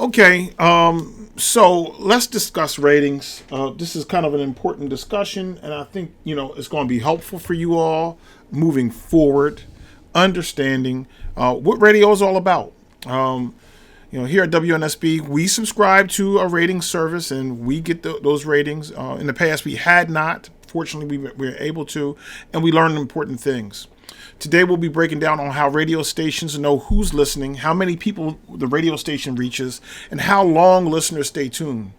Okay, so let's discuss ratings. This is kind of an important discussion, and I think it's going to be helpful for you all moving forward, understanding what radio is all about. Here at WNSB, we subscribe to a rating service, and we get those ratings. In the past, we had not. Fortunately, we were able to, and we learned important things. Today we'll be breaking down on how radio stations know who's listening, how many people the radio station reaches, and how long listeners stay tuned.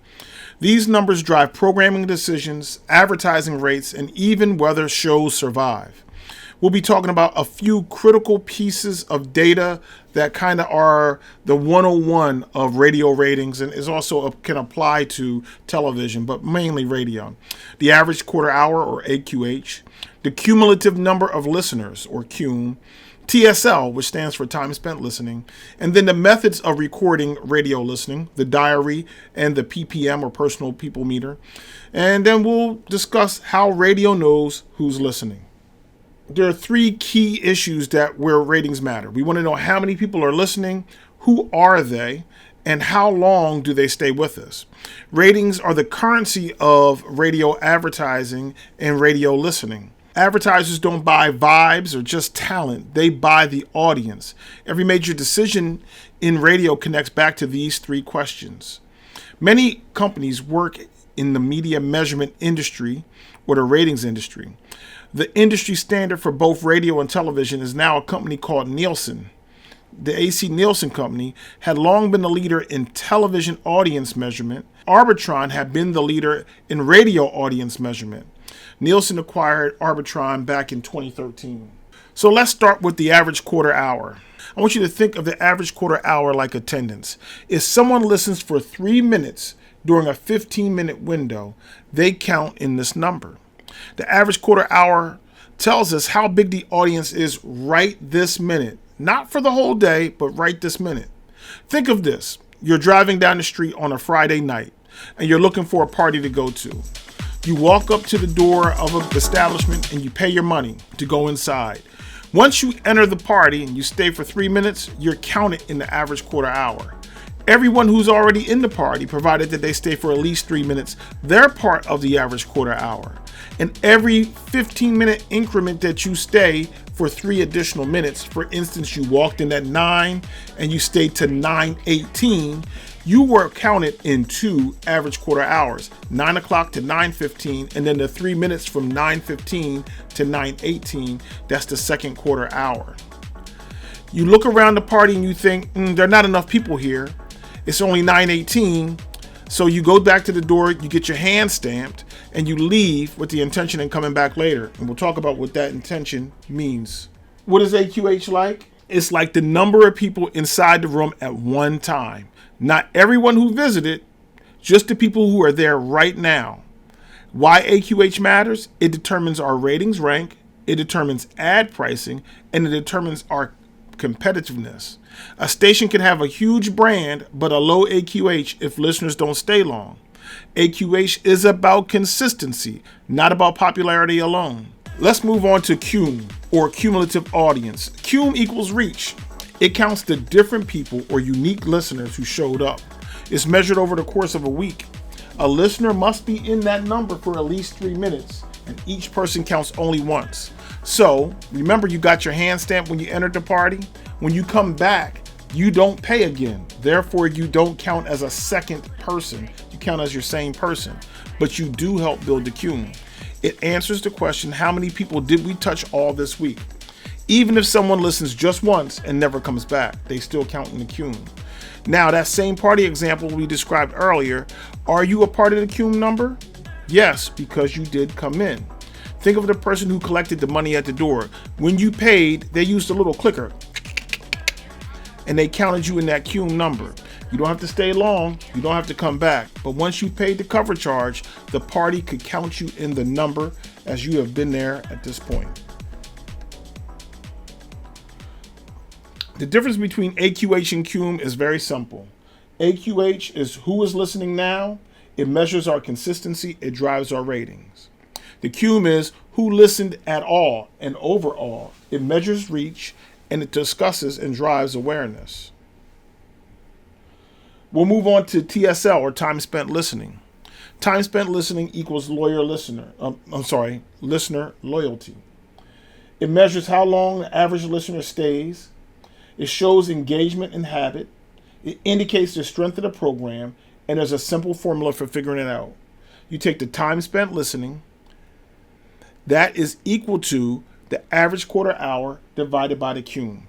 These numbers drive programming decisions, advertising rates, and even whether shows survive. We'll be talking about a few critical pieces of data that kind of are the 101 of radio ratings and is also can apply to television, but mainly radio. The average quarter hour, or AQH, the cumulative number of listeners, or Cume, TSL, which stands for time spent listening, and then the methods of recording radio listening, the diary and the PPM, or personal people meter. And then we'll discuss how radio knows who's listening. There are three key issues where ratings matter. We want to know how many people are listening, who are they, and how long do they stay with us. Ratings are the currency of radio advertising and radio listening. Advertisers don't buy vibes or just talent. They buy the audience. Every major decision in radio connects back to these three questions. Many companies work in the media measurement industry or the ratings industry. The industry standard for both radio and television is now a company called Nielsen. The AC Nielsen company had long been the leader in television audience measurement. Arbitron had been the leader in radio audience measurement. Nielsen acquired Arbitron back in 2013. So let's start with the average quarter hour. I want you to think of the average quarter hour like attendance. If someone listens for 3 minutes during a 15-minute window, they count in this number. The average quarter hour tells us how big the audience is right this minute. Not for the whole day, but right this minute. Think of this. You're driving down the street on a Friday night, and you're looking for a party to go to. You walk up to the door of an establishment, and you pay your money to go inside. Once you enter the party and you stay for 3 minutes, you're counted in the average quarter hour. Everyone who's already in the party, provided that they stay for at least 3 minutes, they're part of the average quarter hour. And every 15-minute increment that you stay for 3 additional minutes, for instance, you walked in at 9 and you stayed to 9:18, you were counted in 2 average quarter hours, 9 o'clock to 9:15, and then the 3 minutes from 9:15 to 9:18, that's the second quarter hour. You look around the party and you think, there are not enough people here. It's only 9:18, so you go back to the door, you get your hand stamped, and you leave with the intention of coming back later. And we'll talk about what that intention means. What is AQH like? It's like the number of people inside the room at one time. Not everyone who visited, just the people who are there right now. Why AQH matters? It determines our ratings rank, it determines ad pricing, and it determines our competitiveness. A station can have a huge brand, but a low AQH if listeners don't stay long. AQH is about consistency, not about popularity alone. Let's move on to Cume, or cumulative audience. Cume equals reach. It counts the different people or unique listeners who showed up. It's measured over the course of a week. A listener must be in that number for at least 3 minutes, and each person counts only once. So, remember, you got your hand stamp when you entered the party. When you come back, you don't pay again. Therefore, you don't count as a second person. You count as your same person. But you do help build the Cume. It answers the question, how many people did we touch all this week? Even if someone listens just once and never comes back, they still count in the Cume. Now, that same party example we described earlier, are you a part of the Cume number? Yes, because you did come in. Think of the person who collected the money at the door. When you paid, they used a little clicker, and they counted you in that Cume number. You don't have to stay long, you don't have to come back, but once you paid the cover charge, the party could count you in the number as you have been there at this point. The difference between AQH and Cume is very simple. AQH is who is listening now, it measures our consistency, it drives our ratings. The Cume is who listened at all and overall, it measures reach, and it discusses and drives awareness. We'll move on to TSL, or time spent listening. Time spent listening equals listener loyalty. It measures how long the average listener stays. It shows engagement and habit. It indicates the strength of the program, and there's a simple formula for figuring it out. You take the time spent listening, that is equal to the average quarter hour divided by the Cume.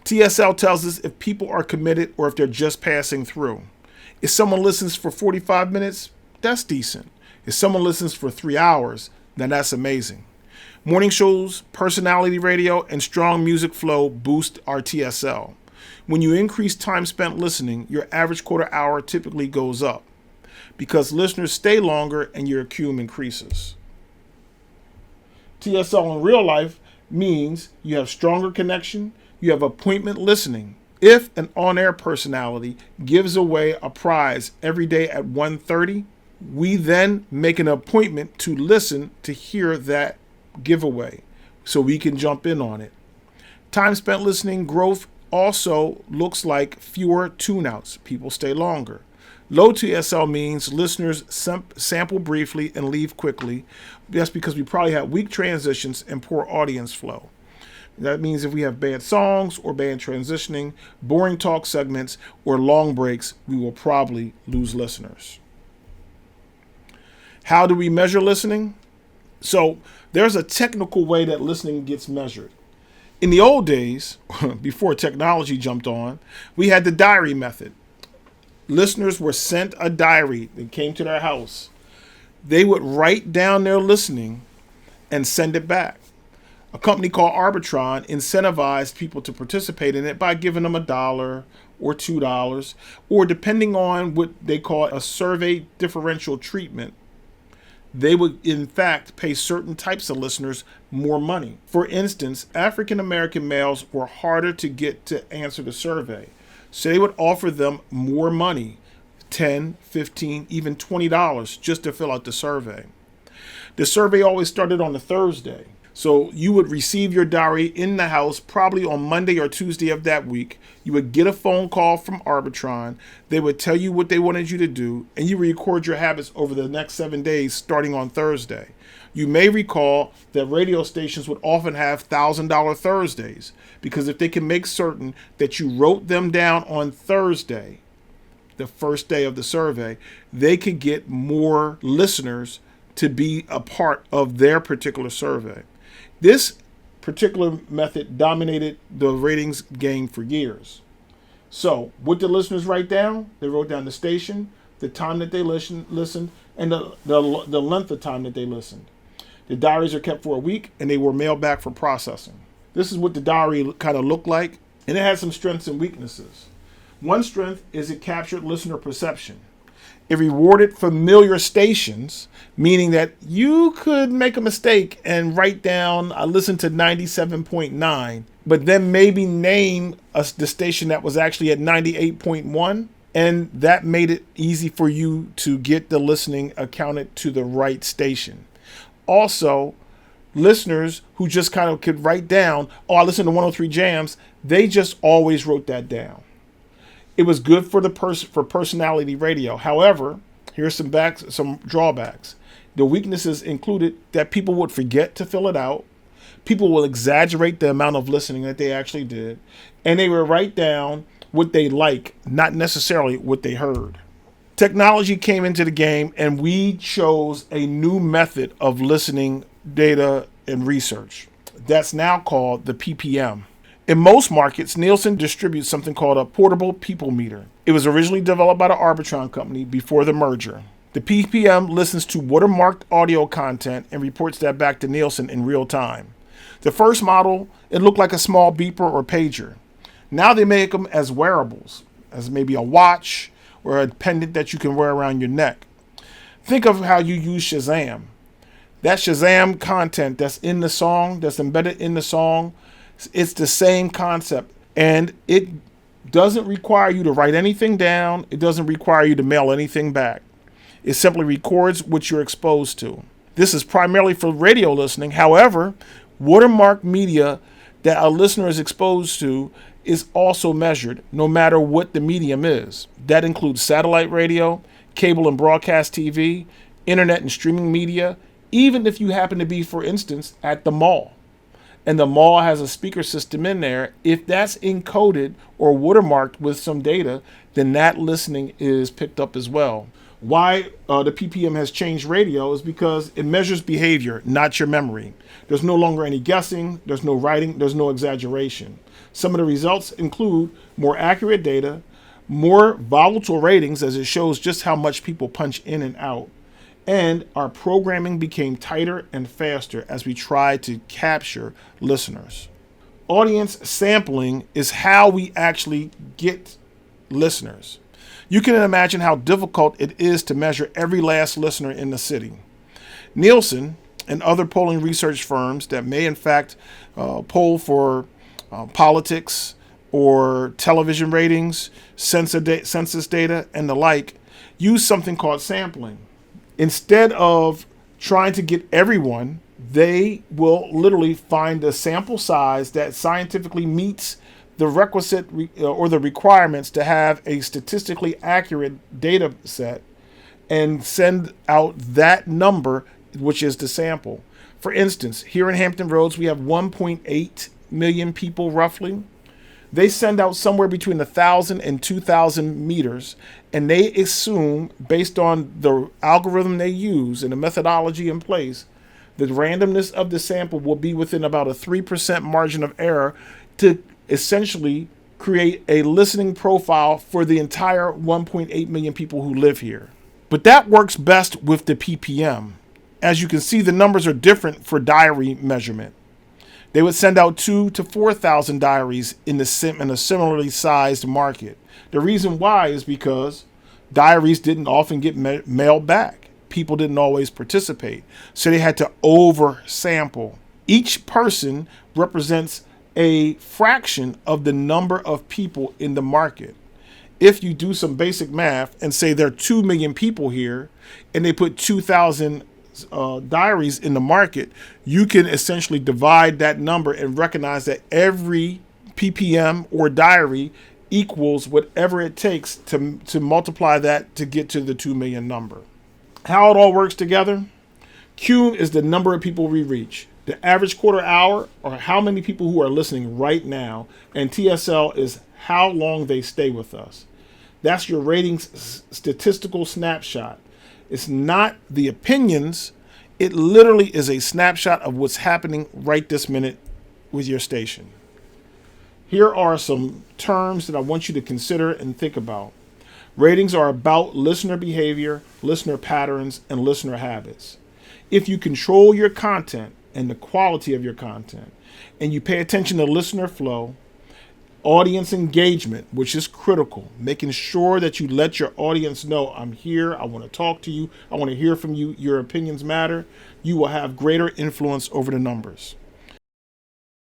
TSL tells us if people are committed or if they're just passing through. If someone listens for 45 minutes, that's decent. If someone listens for 3 hours, then that's amazing. Morning shows, personality radio, and strong music flow boost our TSL. When you increase time spent listening, your average quarter hour typically goes up because listeners stay longer and your Cume increases. TSL in real life means you have stronger connection, you have appointment listening. If an on-air personality gives away a prize every day at 1:30, we then make an appointment to listen to hear that giveaway so we can jump in on it. Time spent listening growth also looks like fewer tune-outs. People stay longer. Low TSL means listeners sample briefly and leave quickly. That's because we probably have weak transitions and poor audience flow. That means if we have bad songs or bad transitioning, boring talk segments, or long breaks, we will probably lose listeners. How do we measure listening? So there's a technical way that listening gets measured. In the old days, before technology jumped on, we had the diary method. Listeners were sent a diary that came to their house. They would write down their listening and send it back. A company called Arbitron incentivized people to participate in it by giving them $1 or $2, or depending on what they call a survey differential treatment, they would in fact pay certain types of listeners more money. For instance, African American males were harder to get to answer the survey, so they would offer them more money, $10, $15, even $20 just to fill out the survey. The survey always started on a Thursday. So you would receive your diary in the house probably on Monday or Tuesday of that week. You would get a phone call from Arbitron. They would tell you what they wanted you to do, and you record your habits over the next 7 days starting on Thursday. You may recall that radio stations would often have $1,000 Thursdays because if they can make certain that you wrote them down on Thursday, the first day of the survey, they could get more listeners to be a part of their particular survey. This particular method dominated the ratings game for years. So, what did listeners write down? They wrote down the station, the time that they listened, and the length of time that they listened. The diaries are kept for a week, and they were mailed back for processing. This is what the diary kind of looked like, and it had some strengths and weaknesses. One strength is it captured listener perception. It rewarded familiar stations, meaning that you could make a mistake and write down, I listened to 97.9, but then maybe name the station that was actually at 98.1. And that made it easy for you to get the listening accounted to the right station. Also, listeners who just kind of could write down, oh, I listened to 103 Jams, they just always wrote that down. It was good for for personality radio. However, here's some drawbacks. The weaknesses included that people would forget to fill it out. People will exaggerate the amount of listening that they actually did. And they would write down what they like, not necessarily what they heard. Technology came into the game and we chose a new method of listening data and research. That's now called the PPM. In most markets, Nielsen distributes something called a portable people meter. It was originally developed by the Arbitron company before the merger. The PPM listens to watermarked audio content and reports that back to Nielsen in real time. The first model, it looked like a small beeper or pager. Now they make them as wearables, as maybe a watch or a pendant that you can wear around your neck. Think of how you use Shazam. That Shazam content that's in the song, that's embedded in the song, it's the same concept, and it doesn't require you to write anything down. It doesn't require you to mail anything back. It simply records what you're exposed to. This is primarily for radio listening. However, watermark media that a listener is exposed to is also measured no matter what the medium is. That includes satellite radio, cable and broadcast TV, internet and streaming media, even if you happen to be, for instance, at the mall. And the mall has a speaker system in there. If that's encoded or watermarked with some data, then that listening is picked up as well. Why the PPM has changed radio is because it measures behavior, not your memory. There's no longer any guessing, there's no writing, there's no exaggeration. Some of the results include more accurate data, more volatile ratings as it shows just how much people punch in and out, and our programming became tighter and faster as we tried to capture listeners. Audience sampling is how we actually get listeners. You can imagine how difficult it is to measure every last listener in the city. Nielsen and other polling research firms that may in fact poll for politics or television ratings, census data, and the like, use something called sampling. Instead of trying to get everyone, they will literally find a sample size that scientifically meets the requisite or the requirements to have a statistically accurate data set and send out that number, which is the sample. For instance, here in Hampton Roads, we have 1.8 million people roughly. They send out somewhere between 1,000 and 2,000 meters, and they assume, based on the algorithm they use and the methodology in place, the randomness of the sample will be within about a 3% margin of error to essentially create a listening profile for the entire 1.8 million people who live here. But that works best with the PPM. As you can see, the numbers are different for diary measurement. They would send out 2,000 to 4,000 diaries in a similarly sized market. The reason why is because diaries didn't often get mailed back. People didn't always participate. So they had to oversample. Each person represents a fraction of the number of people in the market. If you do some basic math and say there are 2 million people here and they put 2,000 diaries in the market, you can essentially divide that number and recognize that every PPM or diary equals whatever it takes to multiply that to get to the 2 million number. How it all works together? Cume is the number of people we reach. The average quarter hour, or how many people who are listening right now, and TSL is how long they stay with us. That's your ratings statistical snapshot. It's not the opinions. It literally is a snapshot of what's happening right this minute with your station. Here are some terms that I want you to consider and think about. Ratings are about listener behavior, listener patterns, and listener habits. If you control your content and the quality of your content, and you pay attention to listener flow, audience engagement, which is critical, making sure that you let your audience know, I'm here, I want to talk to you, I want to hear from you, your opinions matter, you will have greater influence over the numbers.